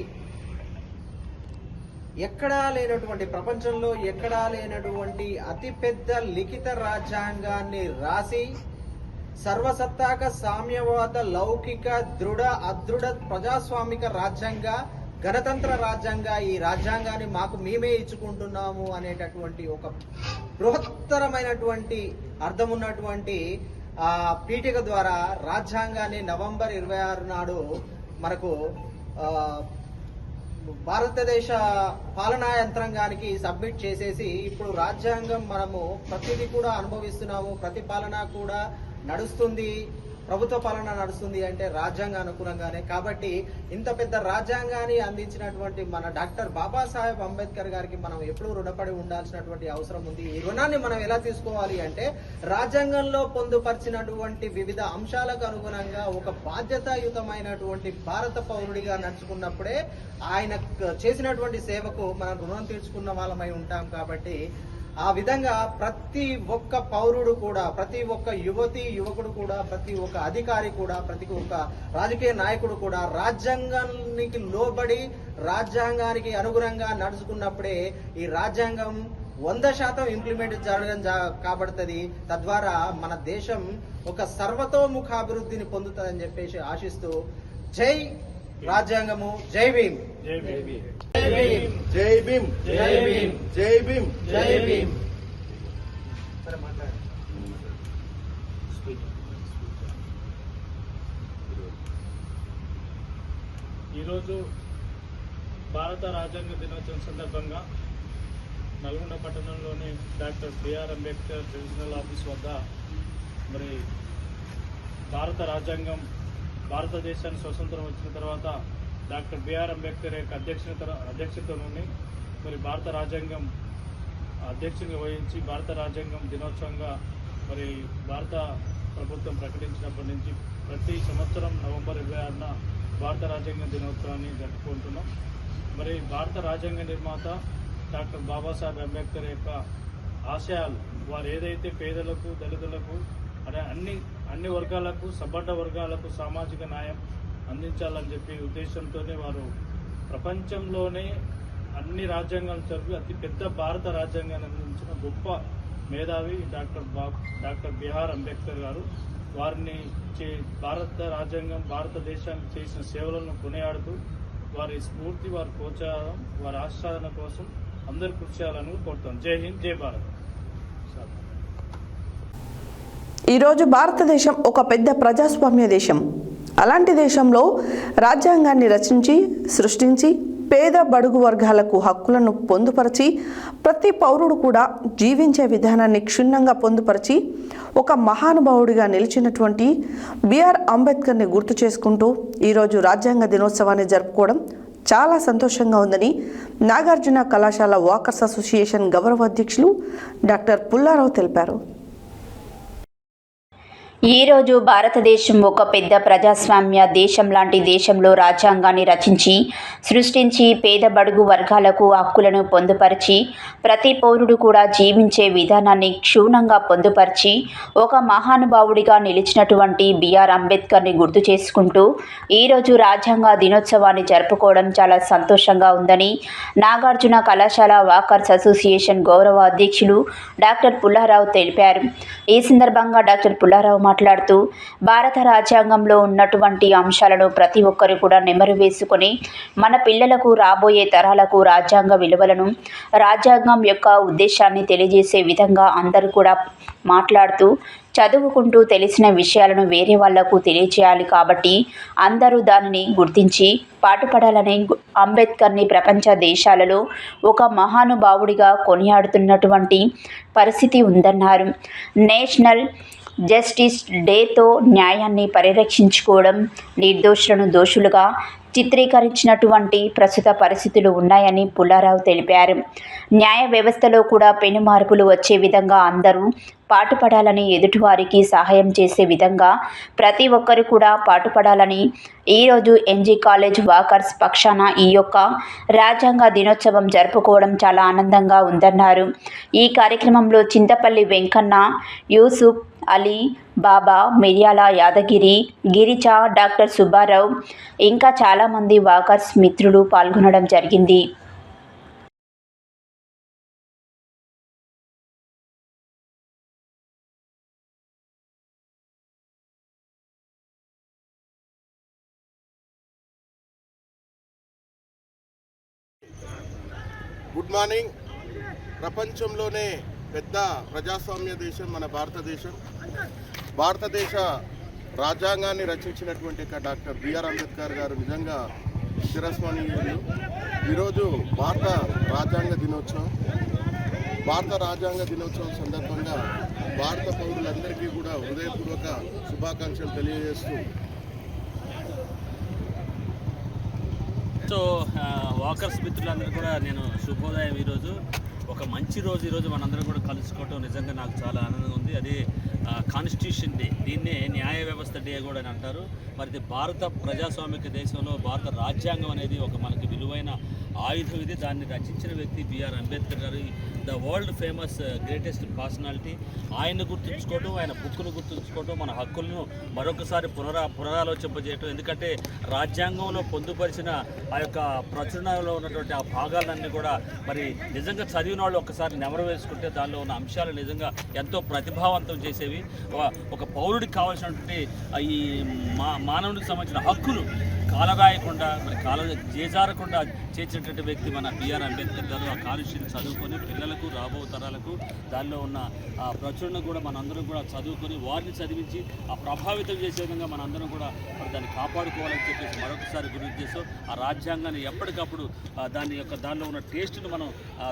ఎక్కడా లేనటువంటి, ప్రపంచంలో ఎక్కడా లేనటువంటి అతిపెద్ద లిఖిత రాజ్యాంగాన్ని రాసి సర్వసత్తాక సామ్యవాద లౌకిక దృఢ అదృఢ ప్రజాస్వామిక రాజ్యాంగ గణతంత్ర రాజ్యాంగ ఈ రాజ్యాంగాన్ని మాకు మేమే ఇచ్చుకుంటున్నాము అనేటటువంటి ఒక బృహత్తరమైనటువంటి అర్థం ఉన్నటువంటి పీఠిక ద్వారా రాజ్యాంగాన్ని నవంబర్ 26 నాడు మనకు భారతదేశ పాలనా యంత్రాంగానికి సబ్మిట్ చేసేసి ఇప్పుడు రాజ్యాంగం మనము ప్రతిదీ కూడా అనుభవిస్తున్నాము. ప్రతి పాలన కూడా నడుస్తుంది, ప్రభుత్వ పాలన నడుస్తుంది అంటే రాజ్యాంగ అనుకూలంగానే. కాబట్టి ఇంత పెద్ద రాజ్యాంగాన్ని అందించినటువంటి మన డాక్టర్ బాబాసాహెబ్ అంబేద్కర్ గారికి మనం ఎప్పుడూ రుణపడి ఉండాల్సినటువంటి అవసరం ఉంది. ఈ రుణాన్ని మనం ఎలా తీసుకోవాలి అంటే రాజ్యాంగంలో పొందుపరిచినటువంటి వివిధ అంశాలకు అనుగుణంగా ఒక బాధ్యతాయుతమైనటువంటి భారత పౌరుడిగా నడుచుకున్నప్పుడే ఆయన చేసినటువంటి సేవకు మనం రుణం తీర్చుకున్న వాళ్ళమై ఉంటాం. కాబట్టి ఆ విధంగా ప్రతి ఒక్క పౌరుడు కూడా, ప్రతి ఒక్క యువకుడు కూడా, ప్రతి ఒక్క అధికారి కూడా, ప్రతి ఒక్క రాజకీయ నాయకుడు కూడా రాజ్యాంగానికి లోబడి రాజ్యాంగానికి అనుగుణంగా నడుచుకున్నప్పుడే ఈ రాజ్యాంగం 100% ఇంప్లిమెంట్ జరగడం కాబడుతుంది. తద్వారా మన దేశం ఒక సర్వతోముఖాభివృద్ధిని పొందుతుందని చెప్పేసి ఆశిస్తూ జై రాజ్యాంగము, జై భీమ్. జై భీమ్, జై భీమ్, జై భీమ్, జై భీమ్, జై భీమ్. ఈరోజు భారత రాజ్యాంగ దినోత్సవం సందర్భంగా నల్గొండ పట్టణంలోని doctor BR Ambedkar divisional office వద్ద మరి భారత రాజ్యాంగం, భారతదేశానికి స్వతంత్రం వచ్చిన తర్వాత డాక్టర్ బిఆర్ అంబేద్కర్ యొక్క అధ్యక్షతలోని మరి భారత రాజ్యాంగం అధ్యక్షంగా వహించి భారత రాజ్యాంగం దినోత్సవంగా మరి భారత ప్రభుత్వం ప్రకటించినప్పటి నుంచి ప్రతి సంవత్సరం నవంబర్ 26న భారత రాజ్యాంగ దినోత్సవాన్ని జరుపుకుంటున్నాం. మరి భారత రాజ్యాంగ నిర్మాత డాక్టర్ బాబాసాహెబ్ అంబేద్కర్ యొక్క ఆశయాలు, వారు ఏదైతే పేదలకు, దళితులకు, అన్ని వర్గాలకు, సబ్బడ్డ వర్గాలకు సామాజిక న్యాయం అందించాలని చెప్పి ఉద్దేశంతోనే వారు ప్రపంచంలోనే అన్ని రాజ్యాంగాలు చదివి అతి పెద్ద భారత రాజ్యాంగాన్ని అందించిన గొప్ప మేధావి డాక్టర్ బిఆర్ అంబేద్కర్ గారు. వారిని భారత రాజ్యాంగం భారతదేశానికి చేసిన సేవలను కొనియాడుతూ వారి స్ఫూర్తి, వారి ప్రోత్సాహం, వారి ఆస్వాదన కోసం అందరూ కృషి చేయాలని కోరుతాం. జై హింద్, జై భారత్. ఈరోజు భారతదేశం ఒక పెద్ద ప్రజాస్వామ్య దేశం. అలాంటి దేశంలో రాజ్యాంగాన్ని రచించి, సృష్టించి పేద బడుగు వర్గాలకు హక్కులను పొందుపరిచి ప్రతి పౌరుడు కూడా జీవించే విధానాన్ని క్షుణ్ణంగా పొందుపరిచి ఒక మహానుభావుడిగా నిలిచినటువంటి బిఆర్ అంబేద్కర్ని గుర్తు చేసుకుంటూ ఈరోజు రాజ్యాంగ దినోత్సవాన్ని జరుపుకోవడం చాలా సంతోషంగా ఉందని నాగార్జున కళాశాల వాకర్స్ అసోసియేషన్ గౌరవ అధ్యక్షులు డాక్టర్ పుల్లారావు తెలిపారు. ఈరోజు భారతదేశం ఒక పెద్ద ప్రజాస్వామ్య దేశం లాంటి దేశంలో రాజ్యాంగాన్ని రచించి, సృష్టించి పేద బడుగు వర్గాలకు హక్కులను పొందుపరిచి ప్రతి పౌరుడు కూడా జీవించే విధానాన్ని క్షుణ్ణంగా పొందుపరిచి ఒక మహానుభావుడిగా నిలిచినటువంటి బిఆర్ అంబేద్కర్ని గుర్తు చేసుకుంటూ ఈరోజు రాజ్యాంగ దినోత్సవాన్ని జరుపుకోవడం చాలా సంతోషంగా ఉందని నాగార్జున కళాశాల వాకర్స్ అసోసియేషన్ గౌరవ అధ్యక్షులు డాక్టర్ పుల్లారావు తెలిపారు. ఈ సందర్భంగా డాక్టర్ పుల్లారావు మాట్లాడుతూ భారత రాజ్యాంగంలో ఉన్నటువంటి అంశాలను ప్రతి ఒక్కరు కూడా నెమరు వేసుకొని మన పిల్లలకు, రాబోయే తరాలకు రాజ్యాంగ విలువలను, రాజ్యాంగం యొక్క ఉద్దేశాన్ని తెలియజేసే విధంగా అందరూ కూడా మాట్లాడుతూ చదువుకుంటూ తెలిసిన విషయాలను వేరే వాళ్లకు తెలియచేయాలి. కాబట్టి అందరూ దానిని గుర్తించి పాటుపడాలని అంబేద్కర్ని ప్రపంచ దేశాలలో ఒక మహానుభావుడిగా కొనియాడుతున్నటువంటి పరిస్థితి ఉందన్నారు. నేషనల్ జస్టిస్ డేతో న్యాయాన్ని పరిరక్షించుకోవడం, నిర్దోషులను దోషులుగా చిత్రీకరించినటువంటి ప్రస్తుత పరిస్థితులు ఉన్నాయని పుల్లారావు తెలిపారు. న్యాయ వ్యవస్థలో కూడా పెను మార్పులు వచ్చే విధంగా అందరూ పాటుపడాలని, ఎదుటివారికి సహాయం చేసే విధంగా ప్రతి ఒక్కరు కూడా పాటుపడాలని ఈరోజు ఎన్జీ కాలేజ్ వాకర్స్ పక్షాన ఈ యొక్క రాజ్యాంగ దినోత్సవం జరుపుకోవడం చాలా ఆనందంగా ఉందన్నారు. ఈ కార్యక్రమంలో చింతపల్లి వెంకన్న, యూసుఫ్ అలీ, బాబా, మిర్యాల యాదగిరి, గిరిజ, డాక్టర్ సుబ్బారావు ఇంకా చాలామంది వాకర్స్ మిత్రులు పాల్గొనడం జరిగింది. Good morning. ప్రపంచంలోనే పెద్ద ప్రజాస్వామ్య దేశం మన భారతదేశం. భారతదేశ రాజ్యాంగాన్ని రచించినటువంటి డాక్టర్ బిఆర్ అంబేద్కర్ గారు నిజంగా చిరస్మరణీయులు. ఈరోజు భారత రాజ్యాంగ దినోత్సవం. భారత రాజ్యాంగ దినోత్సవం సందర్భంగా భారత పౌరులందరికీ కూడా హృదయపూర్వక శుభాకాంక్షలు తెలియజేస్తూ వాకర్స్ మిత్రులందరూ కూడా నేను శుభోదయం. ఈరోజు ఒక మంచి రోజు. ఈరోజు మనందరం కూడా కలుసుకోవటం నిజంగా నాకు చాలా ఆనందంగా ఉంది. అది కాన్స్టిట్యూషన్ డే, దీన్నే న్యాయ వ్యవస్థ డే కూడా అని అంటారు. మరి ఇది భారత ప్రజాస్వామిక దేశంలో భారత రాజ్యాంగం అనేది ఒక మనకి విలువైన ఆయుధం. ఇది దాన్ని రచించిన వ్యక్తి బిఆర్ అంబేద్కర్ గారు, the world famous greatest personality. ఆయన్ని గుర్తుంచుకోవడం, ఆయన బుక్ను గుర్తుంచుకోవడం, మన హక్కులను మరొకసారి పునరాలోచింపజేయటం. ఎందుకంటే రాజ్యాంగంలో పొందుపరిచిన ఆ యొక్క ప్రచురణలో ఉన్నటువంటి ఆ భాగాలన్నీ కూడా మరి నిజంగా చదివిన వాళ్ళు ఒక్కసారి నెమరు వేసుకుంటే దానిలో ఉన్న అంశాలు నిజంగా ఎంతో ప్రతిభావంతం చేసేవి. ఒక పౌరుడికి కావాల్సినటువంటి ఈ మానవునికి సంబంధించిన హక్కులు కాలరాయకుండా మరి చేజారకుండా చేసినటువంటి వ్యక్తి మన బిఆర్ అంబేద్కర్ గారు. ఆ కాన్స్టిట్యూషన్ చదువుకొని పిల్లలకు, రాబో తరాలకు దానిలో ఉన్న ఆ ప్రచురణ కూడా మనందరం కూడా చదువుకొని వారిని చదివించి ఆ ప్రభావితం చేసే విధంగా మనందరం కూడా మరి దాన్ని కాపాడుకోవాలని చెప్పేసి మరొకసారి గుర్తు చేస్తూ ఆ రాజ్యాంగాన్ని ఎప్పటికప్పుడు దానిలో ఉన్న టేస్ట్ను మనం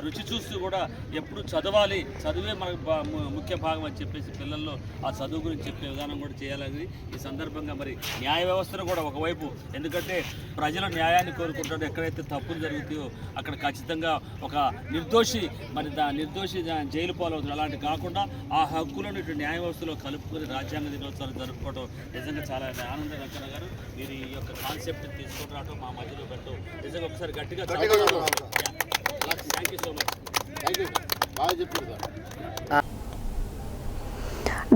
రుచి చూస్తూ కూడా ఎప్పుడు చదవాలి, చదివే మనకు ముఖ్య భాగం అని చెప్పేసి పిల్లల్లో ఆ చదువు గురించి చెప్పే విధానం కూడా చేయాలని ఈ సందర్భంగా మరి న్యాయ వ్యవస్థను కూడా ఒకవైపు, ఎందుకంటే ప్రజల న్యాయాన్ని కోరుకుంటారు. ఎక్కడైతే తప్పులు జరుగుతాయో అక్కడ ఖచ్చితంగా ఒక నిర్దోషి జైలు పాలవుతుంది. అలాంటి కాకుండా ఆ హక్కులను ఇటు న్యాయ వ్యవస్థలో కలుపుకొని రాజ్యాంగ దినోత్సవాలు జరుపుకోవడం నిజంగా చాలా ఆనందం. వెంకన్న గారు, మీరు ఈ యొక్క కాన్సెప్ట్ తీసుకొని రావడం, మా మధ్యలో పెట్టడం నిజంగా ఒకసారి గట్టిగా థ్యాంక్ యూ సో మచ్.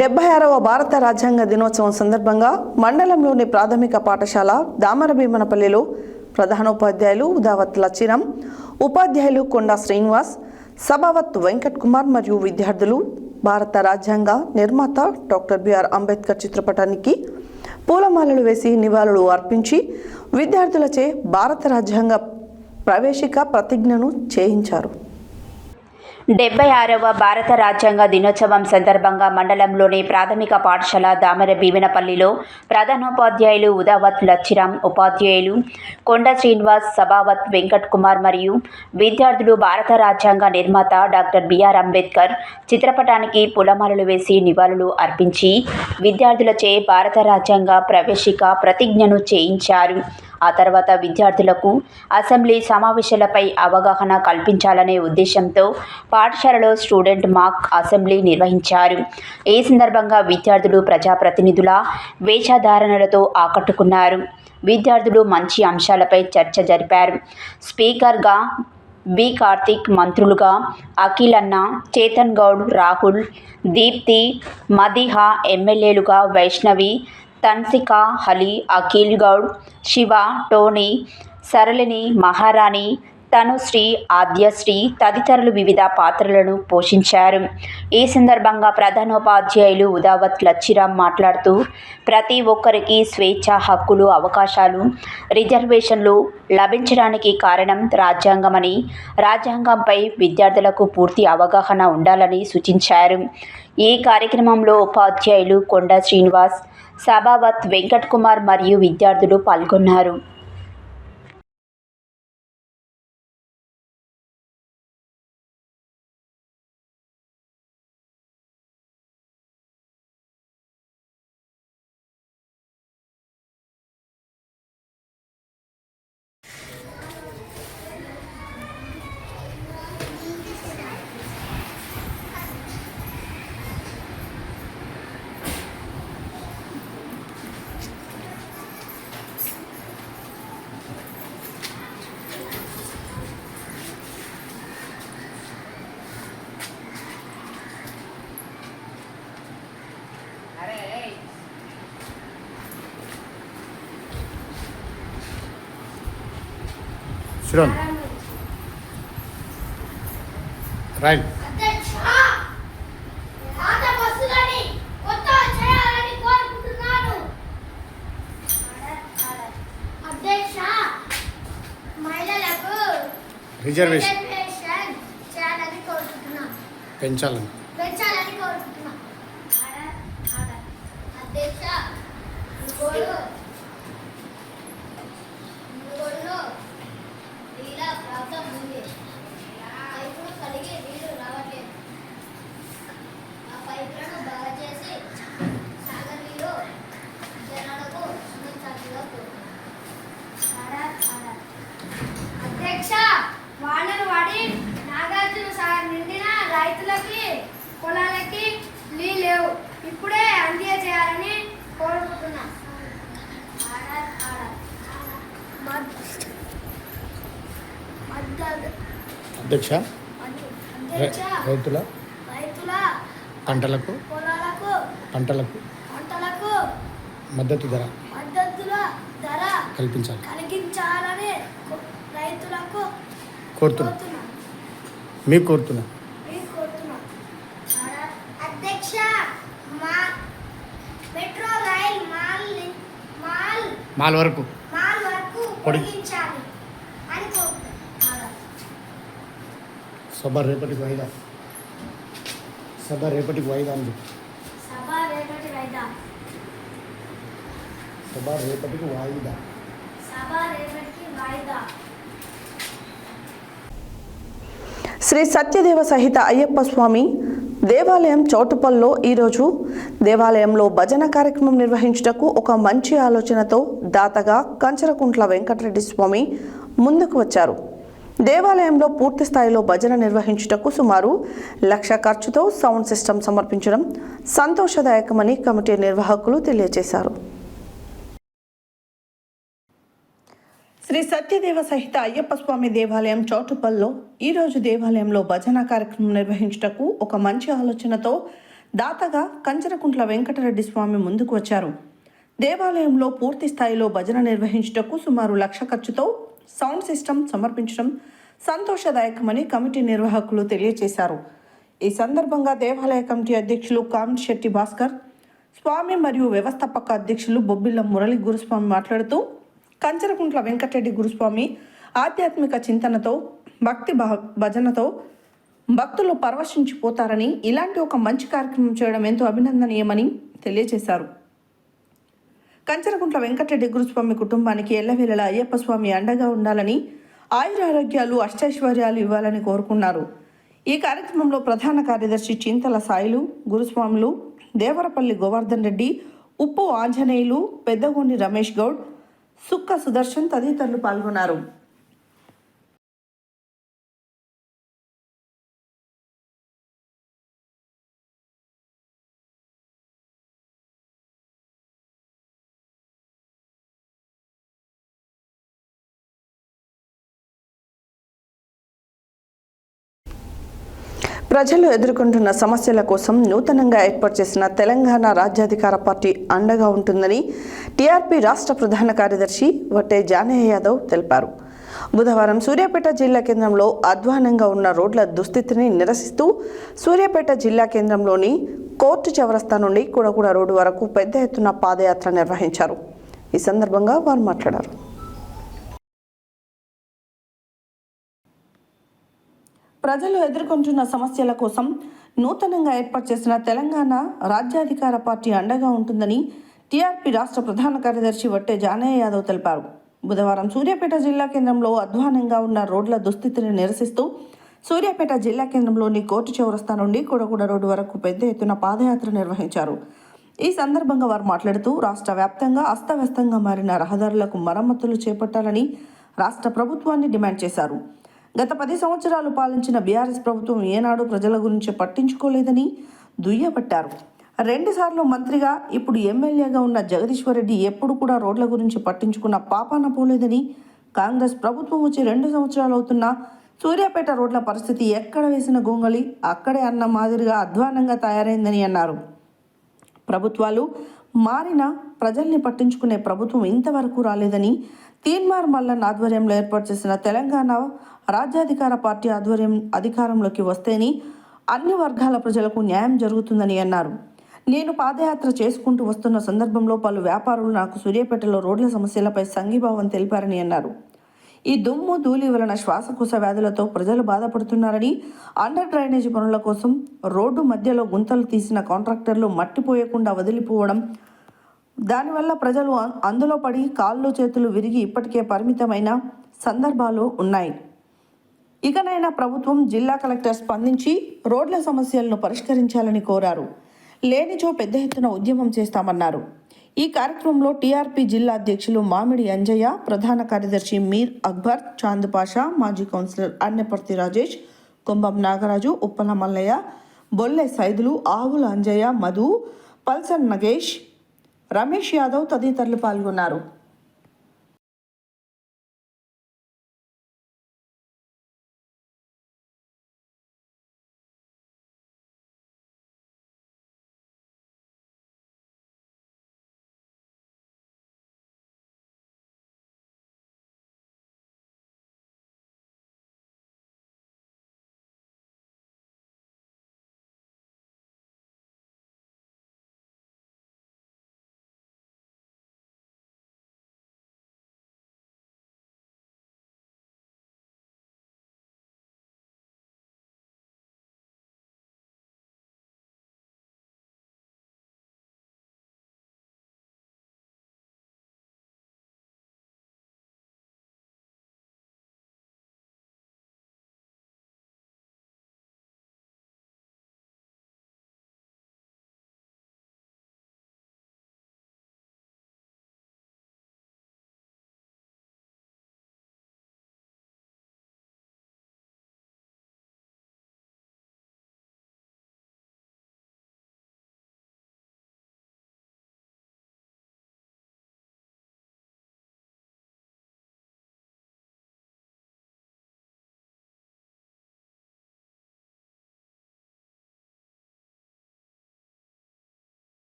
76వ భారత రాజ్యాంగ దినోత్సవం సందర్భంగా మండలంలోని ప్రాథమిక పాఠశాల దామరభీమనపల్లిలో ప్రధానోపాధ్యాయులు ఉదావత్ లచ్చిరం, ఉపాధ్యాయులు కొండా శ్రీనివాస్, సభావత్ వెంకట్ కుమార్ మరియు విద్యార్థులు భారత రాజ్యాంగ నిర్మాత డాక్టర్ బిఆర్ అంబేద్కర్ చిత్రపటానికి పూలమాలలు వేసి నివాళులు అర్పించి విద్యార్థులచే భారత రాజ్యాంగ ప్రవేశిక ప్రతిజ్ఞను చేయించారు. 76వ భారత రాజ్యాంగ దినోత్సవం సందర్భంగా మండలంలోని ప్రాథమిక పాఠశాల దామరభీమనపల్లిలో ప్రధానోపాధ్యాయులు ఉదావత్ లచ్చిరాం, ఉపాధ్యాయులు కొండ శ్రీనివాస్, సభావత్ వెంకట్ కుమార్ మరియు విద్యార్థులు భారత రాజ్యాంగ నిర్మాత డాక్టర్ బిఆర్ అంబేద్కర్ చిత్రపటానికి పూలమాలలు వేసి నివాళులు అర్పించి విద్యార్థులచే భారత రాజ్యాంగ ప్రవేశిక ప్రతిజ్ఞను చేయించారు. ఆ తర్వాత విద్యార్థులకు అసెంబ్లీ సమావేశాలపై అవగాహన కల్పించాలనే ఉద్దేశంతో పాఠశాలలో స్టూడెంట్ మాక్ అసెంబ్లీ నిర్వహించారు. ఈ సందర్భంగా విద్యార్థులు ప్రజాప్రతినిధుల వేషధారణలతో ఆకట్టుకున్నారు. విద్యార్థులు మంచి అంశాలపై చర్చ జరిపారు. స్పీకర్గా బి కార్తిక్, మంత్రులుగా అఖిల్ అన్న, చేతన్ గౌడ్, రాహుల్, దీప్తి, మదిహా, ఎమ్మెల్యేలుగా వైష్ణవి, తన్సికా, అలీ, అఖిల్ గౌడ్, శివ, టోనీ, సరళిని, మహారాణి, తనుశ్రీ, ఆద్యశ్రీ తదితరులు వివిధ పాత్రలను పోషించారు. ఈ సందర్భంగా ప్రధానోపాధ్యాయులు ఉదావత్ లచ్చిరాం మాట్లాడుతూ ప్రతి ఒక్కరికి స్వేచ్ఛ, హక్కులు, అవకాశాలు, రిజర్వేషన్లు లభించడానికి కారణం రాజ్యాంగమని, రాజ్యాంగంపై విద్యార్థులకు పూర్తి అవగాహన ఉండాలని సూచించారు. ఈ కార్యక్రమంలో ఉపాధ్యాయులు కొండ శ్రీనివాస్, సభావత్ వెంకట్ కుమార్ మరియు విద్యార్థులు పాల్గొన్నారు. Sit down right. అధ్యక్ష పాత బస్సులని కొత్త చేయాలని కోరుకుంటున్నాను. అధ్యక్ష మహిళలకు రిజర్వేషన్ చేయాలని కోరుకుంటున్నాను. పెంచాలని కోరుకుంటున్నాను. అధ్యక్ష మునుగోడులో నీళ్ళ ప్రాబ్లం ఉంది. పైపులు కలిగి నీళ్లు రావట్లేదు. ఆ పైపులను బాగా చేసి సాగనీరు జనాలకు అందించాల్సిగా కోరుకుంటున్నాను. అధ్యక్ష వానలు పడి నాగార్జున సాగర్ నిండిన రైతులకి పొలాలకి నీళ్ళు లేవు. ఇప్పుడే అందజేయాలని కోరుకుంటున్నా. అధ్యక్ష రైతుల పంటలకు మద్దతు ధర కలిగించాలని రైతులకు కోరుతున్నా. మీకు కోరుతున్నా. అధ్యక్ష మెట్రో రైల్ మాల్ వరకు పొడిగించాలి అని కోరుతున్నాను. సభ రేపటికి వాయిదా అని సభ రేపటి వాయిదా. శ్రీ సత్యదేవ సహిత అయ్యప్ప స్వామి దేవాలయం చౌటుపల్లో ఈరోజు దేవాలయంలో భజన కార్యక్రమం నిర్వహించుటకు ఒక మంచి ఆలోచనతో దాతగా కంచరకుంట్ల వెంకటరెడ్డి స్వామి ముందుకు వచ్చారు. దేవాలయంలో పూర్తి స్థాయిలో భజన నిర్వహించుటకు సుమారు 1,00,000 ఖర్చుతో సౌండ్ సిస్టమ్ సమర్పించడం సంతోషదాయకమని కమిటీ నిర్వాహకులు తెలియజేశారు. శ్రీ సత్యదేవ సహిత అయ్యప్ప స్వామి దేవాలయం చౌటుపల్లో ఈరోజు దేవాలయంలో భజన కార్యక్రమం నిర్వహించుటకు ఒక మంచి ఆలోచనతో దాతగా కంచరకుంట్ల వెంకటరెడ్డి స్వామి ముందుకు వచ్చారు. దేవాలయంలో పూర్తి స్థాయిలో భజన నిర్వహించుటకు సుమారు 1,00,000 ఖర్చుతో సౌండ్ సిస్టమ్ సమర్పించడం సంతోషదాయకమని కమిటీ నిర్వాహకులు తెలియజేశారు. ఈ సందర్భంగా దేవాలయ కమిటీ అధ్యక్షులు కామిశెట్టి భాస్కర్ స్వామి మరియు వ్యవస్థాపక అధ్యక్షులు బొబ్బిల్ల మురళి గురుస్వామి మాట్లాడుతూ కంచరకుంట్ల వెంకటరెడ్డి గురుస్వామి ఆధ్యాత్మిక చింతనతో భక్తి భజనతో భక్తులు పరవశించిపోతారని, ఇలాంటి ఒక మంచి కార్యక్రమం చేయడం ఎంతో అభినందనీయమని తెలియజేశారు. కంచరకుంట్ల వెంకటరెడ్డి గురుస్వామి కుటుంబానికి ఎల్లవేళలా అయ్యప్ప స్వామి అండగా ఉండాలని, ఆయురారోగ్యాలు అష్టైశ్వర్యాలు ఇవ్వాలని కోరుకున్నారు. ఈ కార్యక్రమంలో ప్రధాన కార్యదర్శి చింతల సాయిలు, గురుస్వాములు దేవరపల్లి గోవర్ధన్ రెడ్డి, ఉప్పు ఆంజనేయులు, పెద్దగొండి రమేష్ గౌడ్, సుక్క సుదర్శన్ తదితరులు పాల్గొన్నారు. ప్రజలు ఎదుర్కొంటున్న సమస్యల కోసం నూతనంగా ఏర్పాటు చేసిన తెలంగాణ రాజ్యాధికార పార్టీ అండగా ఉంటుందని టీఆర్పీ రాష్ట్ర ప్రధాన కార్యదర్శి వట్టే జానయ్య యాదవ్ తెలిపారు. బుధవారం సూర్యాపేట జిల్లా కేంద్రంలో అధ్వానంగా ఉన్న రోడ్ల దుస్థితిని నిరసిస్తూ సూర్యాపేట జిల్లా కేంద్రంలోని కోర్టు చౌరస్తా నుండి కూడగూడ రోడ్డు వరకు పెద్ద ఎత్తున పాదయాత్ర నిర్వహించారు. ఈ సందర్భంగా వారు మాట్లాడారు. ప్రజలు ఎదుర్కొంటున్న సమస్యల కోసం నూతనంగా ఏర్పాటు చేసిన తెలంగాణ రాజ్యాధికార పార్టీ అండగా ఉంటుందని టీఆర్పీ రాష్ట్ర ప్రధాన కార్యదర్శి వట్టే జానయ్య యాదవ్ తెలిపారు. బుధవారం సూర్యాపేట జిల్లా కేంద్రంలో అధ్వానంగా ఉన్న రోడ్ల దుస్థితిని నిరసిస్తూ సూర్యాపేట జిల్లా కేంద్రంలోని కోర్టు చౌరస్తా నుండి కూడగూడ రోడ్డు వరకు పెద్ద ఎత్తున పాదయాత్ర నిర్వహించారు. ఈ సందర్భంగా వారు మాట్లాడుతూ రాష్ట్ర వ్యాప్తంగా అస్తవ్యస్తంగా మారిన రహదారులకు మరమ్మతులు చేపట్టాలని రాష్ట్ర ప్రభుత్వాన్ని డిమాండ్ చేశారు. గత 10 సంవత్సరాలు పాలించిన బీఆర్ఎస్ ప్రభుత్వం ఏనాడు ప్రజల గురించి పట్టించుకోలేదని దుయ్యబట్టారు. 2 సార్లు మంత్రిగా ఇప్పుడు ఎమ్మెల్యేగా ఉన్న జగదీశ్వర్ రెడ్డి ఎప్పుడు కూడా రోడ్ల గురించి పట్టించుకున్న పాపాన పోలేదని, కాంగ్రెస్ ప్రభుత్వం వచ్చి 2 సంవత్సరాలు అవుతున్నా సూర్యాపేట రోడ్ల పరిస్థితి ఎక్కడ వేసిన గొంగళి అక్కడే అన్న మాదిరిగా అధ్వానంగా తయారైందని అన్నారు. ప్రభుత్వాలు మారినా ప్రజల్ని పట్టించుకునే ప్రభుత్వం ఇంతవరకు రాలేదని తీన్మార్ మల్లన్ ఆధ్వర్యంలో ఏర్పాటు చేసిన తెలంగాణ రాజ్యాధికార పార్టీ అధికారంలోకి వస్తేనే అన్ని వర్గాల ప్రజలకు న్యాయం జరుగుతుందని అన్నారు. నేను పాదయాత్ర చేసుకుంటూ వస్తున్న సందర్భంలో పలు వ్యాపారులు నాకు సూర్యాపేటలో రోడ్ల సమస్యలపై సంఘీభావం తెలిపారని అన్నారు. ఈ దుమ్ము ధూళి వలన శ్వాసకోశ వ్యాధులతో ప్రజలు బాధపడుతున్నారని, అండర్ డ్రైనేజీ పనుల కోసం రోడ్డు మధ్యలో గుంతలు తీసిన కాంట్రాక్టర్లు మట్టిపోయకుండా వదిలిపోవడం, దానివల్ల ప్రజలు అందులో పడి కాళ్ళు చేతులు విరిగి ఇప్పటికే పరిమితమైన సందర్భాలు ఉన్నాయి. ఇకనైనా ప్రభుత్వం, జిల్లా కలెక్టర్ స్పందించి రోడ్ల సమస్యలను పరిష్కరించాలని కోరారు. లేనిచో పెద్ద ఎత్తున ఉద్యమం చేస్తామన్నారు. ఈ కార్యక్రమంలో టీఆర్పీ జిల్లా అధ్యక్షులు మామిడి అంజయ్య, ప్రధాన కార్యదర్శి మీర్ అక్బర్, చాంద్ పాషా, మాజీ కౌన్సిలర్ అన్నెపర్తి రాజేష్, కుంభం నాగరాజు, ఉప్పల మల్లయ్య, బొల్లె సైదులు, ఆవుల అంజయ్య, మధు, పల్సన్ నగేష్, రమేష్ యాదవ్ తదితరులు పాల్గొన్నారు.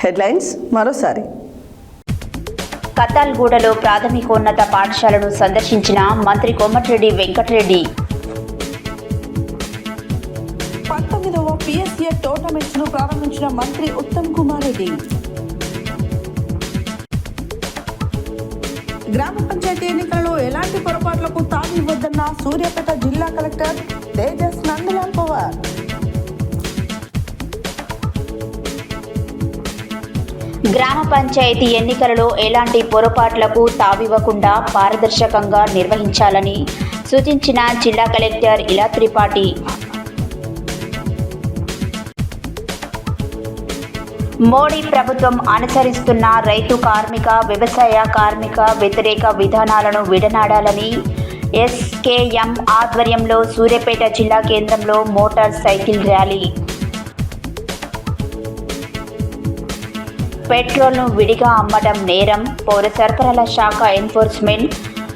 హెడ్లైన్స్ మరోసారి. కతాల్గూడలో ప్రాథమికోన్నత పాఠశాలను సందర్శించిన మంత్రి కోమటిరెడ్డి వెంకటరెడ్డి. 19వ PSA టోర్నమెంట్స్ ను ప్రారంభించిన మంత్రి ఉత్తమ్ కుమార్ రెడ్డి. గ్రామ పంచాయతీ ఎన్నికలలో ఎలాంటి పొరపాట్లకు తావు ఇవ్వద్దన్న సూర్యాపేట జిల్లా కలెక్టర్ తేజస్ నందలాల్ పవార్. గ్రామ పంచాయతీ ఎన్నికలలో ఎలాంటి పొరపాట్లకు తావివ్వకుండా పారదర్శకంగా నిర్వహించాలని సూచించిన జిల్లా కలెక్టర్ ఇలా త్రిపాఠి. మోడీ ప్రభుత్వం అనుసరిస్తున్న రైతు, కార్మిక, వ్యవసాయ కార్మిక వ్యతిరేక విధానాలను విడనాడాలని ఎస్కేఎం ఆధ్వర్యంలో సూర్యాపేట జిల్లా కేంద్రంలో మోటార్ సైకిల్ ర్యాలీ. పెట్రోల్ను విడిగా అమ్మడం నేరం, పౌర సరఫరాల శాఖ ఎన్ఫోర్స్మెంట్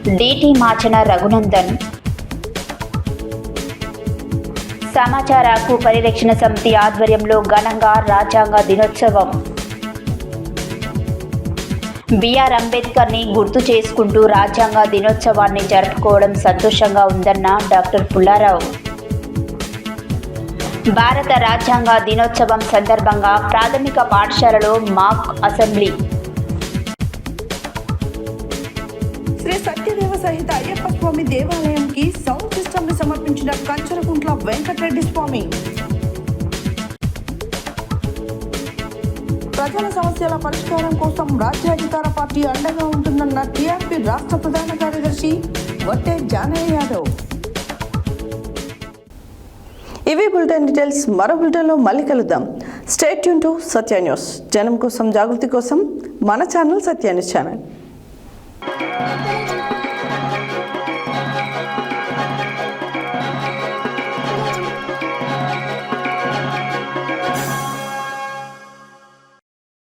డిటి మాచన రఘునందన్. సమాచార హక్కు పరిరక్షణ సమితి ఆధ్వర్యంలో ఘనంగా రాజ్యాంగ దినోత్సవం. బిఆర్ అంబేద్కర్ని గుర్తు చేసుకుంటూ రాజ్యాంగ దినోత్సవాన్ని జరుపుకోవడం సంతోషంగా ఉందన్న డాక్టర్ పుల్లారావు. భారత రాజ్యాంగ దినోత్సవం సందర్భంగా ప్రాథమిక పాఠశాలలో మాక్ అసెంబ్లీ. శ్రీ సత్యదేవ సహిత అయ్యప్ప స్వామి దేవాలయంకి సౌండ్ సిస్టమ్ ని సమర్పించిన కంచరకుంట్ల వెంకటరెడ్డి స్వామి. ప్రజల సమస్యల పరిష్కారం కోసం రాజ్యాధికార పార్టీ అండగా ఉంటుందన్న టీఆర్పీ రాష్ట్ర ప్రధాన కార్యదర్శి వట్టే జానయ్య యాదవ్. ఇవి బులెటిన్ డీటెయిల్స్. మరో బులెటిన్లో మళ్ళీ కలుద్దాం. Stay tune to Satya news. జనం కోసం, జాగృతి కోసం మన ఛానల్ సత్య న్యూస్ ఛానల్.